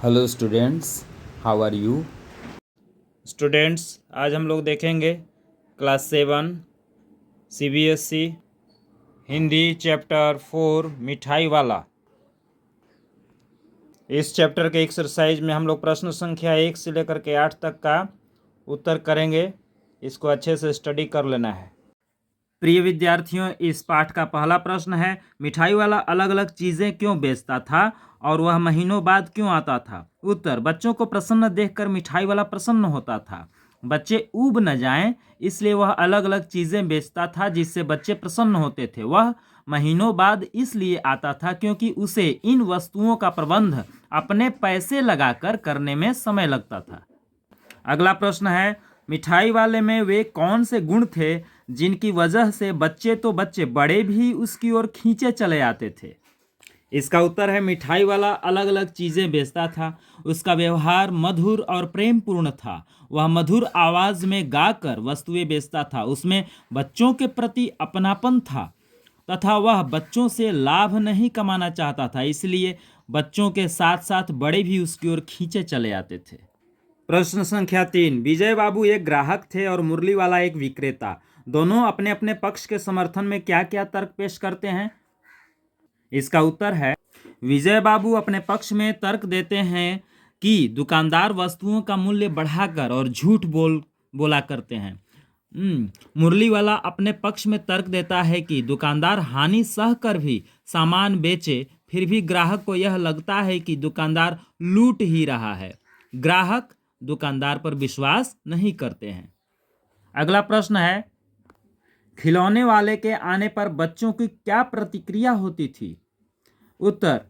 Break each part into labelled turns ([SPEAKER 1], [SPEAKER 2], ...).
[SPEAKER 1] Hello students, how are you. Students, आज हम लोग देखेंगे क्लास 7 सीबीएसई हिंदी चैप्टर 4 मिठाई वाला। इस चैप्टर के एक्सरसाइज में हम लोग प्रश्न संख्या 1 से लेकर के 8 तक का उत्तर करेंगे। इसको अच्छे से स्टडी कर लेना है। प्रिय विद्यार्थियों, इस पाठ का पहला प्रश्न है, मिठाई वाला अलग अलग चीज़ें क्यों बेचता था और वह महीनों बाद क्यों आता था। उत्तर, बच्चों को प्रसन्न देखकर मिठाई वाला प्रसन्न होता था। बच्चे ऊब न जाएं इसलिए वह अलग अलग चीज़ें बेचता था जिससे बच्चे प्रसन्न होते थे। वह महीनों बाद इसलिए आता था क्योंकि उसे इन वस्तुओं का प्रबंध अपने पैसे लगाकर करने में समय लगता था। अगला प्रश्न है, मिठाई वाले में वे कौन से गुण थे जिनकी वजह से बच्चे तो बच्चे बड़े भी उसकी ओर खींचे चले आते थे। इसका उत्तर है, मिठाई वाला अलग अलग चीज़ें बेचता था। उसका व्यवहार मधुर और प्रेम पूर्ण था। वह मधुर आवाज़ में गाकर वस्तुएं बेचता था। उसमें बच्चों के प्रति अपनापन था तथा वह बच्चों से लाभ नहीं कमाना चाहता था, इसलिए बच्चों के साथ साथ बड़े भी उसकी ओर खींचे चले आते थे। प्रश्न संख्या 3, विजय बाबू एक ग्राहक थे और मुरली वाला एक विक्रेता। दोनों अपने अपने पक्ष के समर्थन में क्या क्या तर्क पेश करते हैं। इसका उत्तर है, विजय बाबू अपने पक्ष में तर्क देते हैं कि दुकानदार वस्तुओं का मूल्य बढ़ाकर और झूठ बोला करते हैं। मुरली वाला अपने पक्ष में तर्क देता है कि दुकानदार हानि सह कर भी सामान बेचे, फिर भी ग्राहक को यह लगता है कि दुकानदार लूट ही रहा है। ग्राहक दुकानदार पर विश्वास नहीं करते हैं। अगला प्रश्न है, खिलौने वाले के आने पर बच्चों की क्या प्रतिक्रिया होती थी। उत्तर,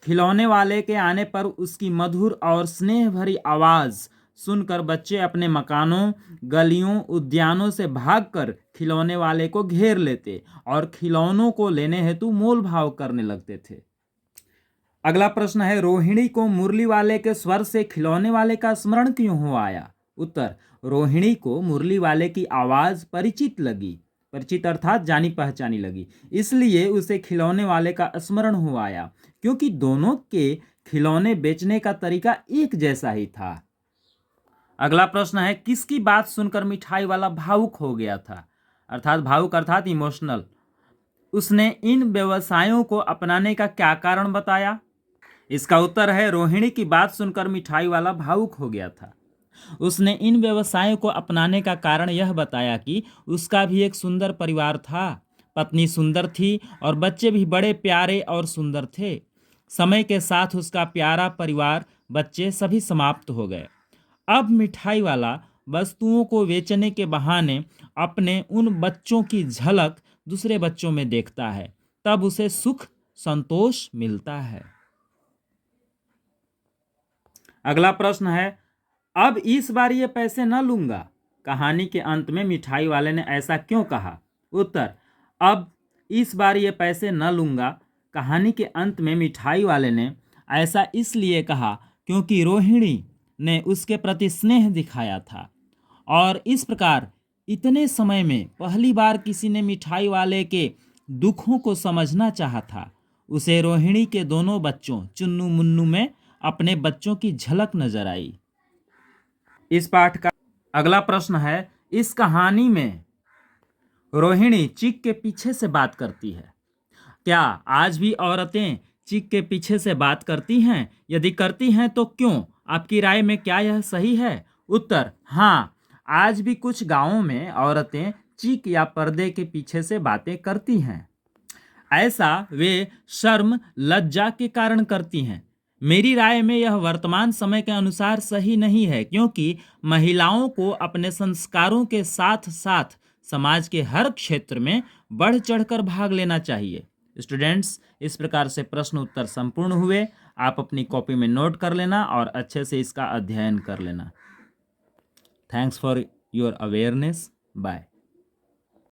[SPEAKER 1] खिलौने वाले के आने पर उसकी मधुर और स्नेह भरी आवाज़ सुनकर बच्चे अपने मकानों, गलियों, उद्यानों से भागकर खिलौने वाले को घेर लेते और खिलौनों को लेने हेतु मोल भाव करने लगते थे। अगला प्रश्न है, रोहिणी को मुरली वाले के स्वर से खिलौने वाले का स्मरण क्यों हो आया। उत्तर, रोहिणी को मुरली वाले की आवाज़ परिचित लगी, परिचित अर्थात जानी पहचानी लगी, इसलिए उसे खिलौने वाले का स्मरण हो आया क्योंकि दोनों के खिलौने बेचने का तरीका एक जैसा ही था। अगला प्रश्न है, किसकी बात सुनकर मिठाई वाला भावुक हो गया था, अर्थात भावुक अर्थात इमोशनल। उसने इन व्यवसायों को अपनाने का क्या कारण बताया। इसका उत्तर है, रोहिणी की बात सुनकर मिठाई वाला भावुक हो गया था। उसने इन व्यवसायों को अपनाने का कारण यह बताया कि उसका भी एक सुंदर परिवार था। पत्नी सुंदर थी और बच्चे भी बड़े प्यारे और सुंदर थे। समय के साथ उसका प्यारा परिवार, बच्चे सभी समाप्त हो गए। अब मिठाई वाला वस्तुओं को बेचने के बहाने अपने उन बच्चों की झलक दूसरे बच्चों में देखता है, तब उसे सुख संतोष मिलता है। अगला प्रश्न है, अब इस बार ये पैसे न लूंगा। कहानी के अंत में मिठाई वाले ने ऐसा क्यों कहा। उत्तर, अब इस बार ये पैसे न लूंगा कहानी के अंत में मिठाई वाले ने ऐसा इसलिए कहा क्योंकि रोहिणी ने उसके प्रति स्नेह दिखाया था और इस प्रकार इतने समय में पहली बार किसी ने मिठाई वाले के दुखों को समझना चाहा था। उसे रोहिणी के दोनों बच्चों चुन्नू मुन्नू में अपने बच्चों की झलक नजर आई। इस पाठ का अगला प्रश्न है, इस कहानी में रोहिणी चिक के पीछे से बात करती है। क्या आज भी औरतें चिक के पीछे से बात करती हैं? यदि करती हैं तो क्यों? आपकी राय में क्या यह सही है? उत्तर, हाँ, आज भी कुछ गांवों में औरतें चिक या पर्दे के पीछे से बातें करती हैं। ऐसा वे शर्म लज्जा के कारण करती हैं। मेरी राय में यह वर्तमान समय के अनुसार सही नहीं है क्योंकि महिलाओं को अपने संस्कारों के साथ साथ समाज के हर क्षेत्र में बढ़ चढ़कर भाग लेना चाहिए। स्टूडेंट्स, इस प्रकार से प्रश्न उत्तर संपूर्ण हुए। आप अपनी कॉपी में नोट कर लेना और अच्छे से इसका अध्ययन कर लेना। Thanks for your awareness. Bye.